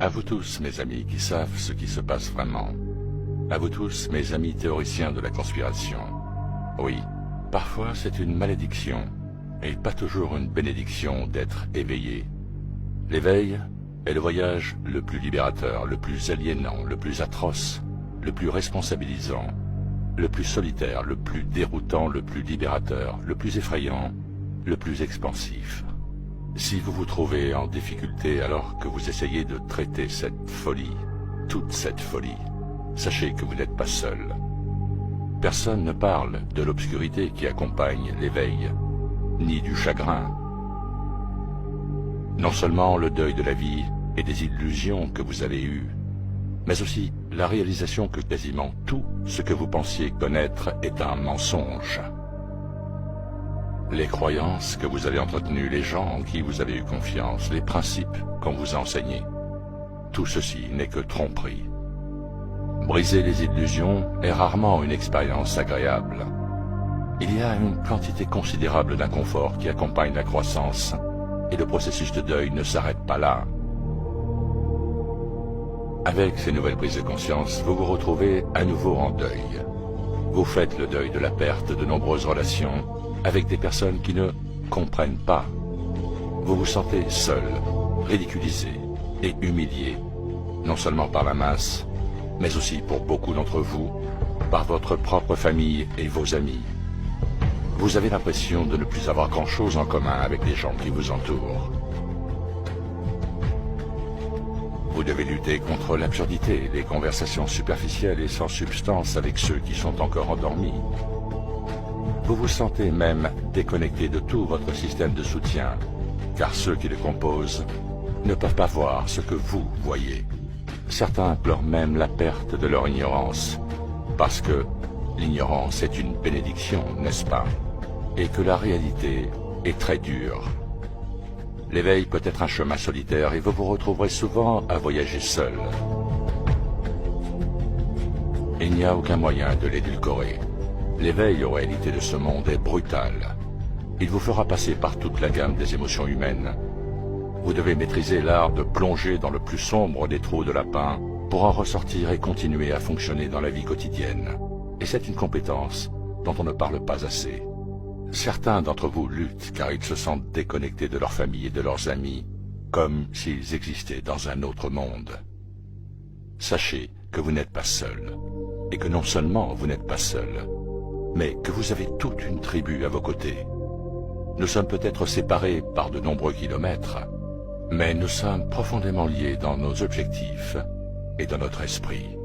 À vous tous, mes amis, qui savent ce qui se passe vraiment. À vous tous, mes amis théoriciens de la conspiration. Oui, parfois c'est une malédiction, et pas toujours une bénédiction d'être éveillé. L'éveil est le voyage le plus libérateur, le plus aliénant, le plus atroce, le plus responsabilisant, le plus solitaire, le plus déroutant, le plus libérateur, le plus effrayant, le plus expansif. Si vous vous trouvez en difficulté alors que vous essayez de traiter cette folie, toute cette folie, sachez que vous n'êtes pas seul. Personne ne parle de l'obscurité qui accompagne l'éveil, ni du chagrin. Non seulement le deuil de la vie et des illusions que vous avez eues, mais aussi la réalisation que quasiment tout ce que vous pensiez connaître est un mensonge. Les croyances que vous avez entretenues, les gens en qui vous avez eu confiance, les principes qu'on vous a enseignés, tout ceci n'est que tromperie. Briser les illusions est rarement une expérience agréable. Il y a une quantité considérable d'inconfort qui accompagne la croissance, et le processus de deuil ne s'arrête pas là. Avec ces nouvelles prises de conscience, vous vous retrouvez à nouveau en deuil. Vous faites le deuil de la perte de nombreuses relations avec des personnes qui ne comprennent pas. Vous vous sentez seul, ridiculisé et humilié, non seulement par la masse, mais aussi pour beaucoup d'entre vous, par votre propre famille et vos amis. Vous avez l'impression de ne plus avoir grand-chose en commun avec les gens qui vous entourent. Vous devez lutter contre l'absurdité, les conversations superficielles et sans substance avec ceux qui sont encore endormis. Vous vous sentez même déconnecté de tout votre système de soutien, car ceux qui le composent ne peuvent pas voir ce que vous voyez. Certains pleurent même la perte de leur ignorance, parce que l'ignorance est une bénédiction, n'est-ce pas? Et que la réalité est très dure. L'éveil peut être un chemin solitaire et vous vous retrouverez souvent à voyager seul. Il n'y a aucun moyen de l'édulcorer. L'éveil aux réalités de ce monde est brutal. Il vous fera passer par toute la gamme des émotions humaines. Vous devez maîtriser l'art de plonger dans le plus sombre des trous de lapin pour en ressortir et continuer à fonctionner dans la vie quotidienne. Et c'est une compétence dont on ne parle pas assez. Certains d'entre vous luttent car ils se sentent déconnectés de leur famille et de leurs amis, comme s'ils existaient dans un autre monde. Sachez que vous n'êtes pas seul, et que non seulement vous n'êtes pas seul, mais que vous avez toute une tribu à vos côtés. Nous sommes peut-être séparés par de nombreux kilomètres, mais nous sommes profondément liés dans nos objectifs et dans notre esprit.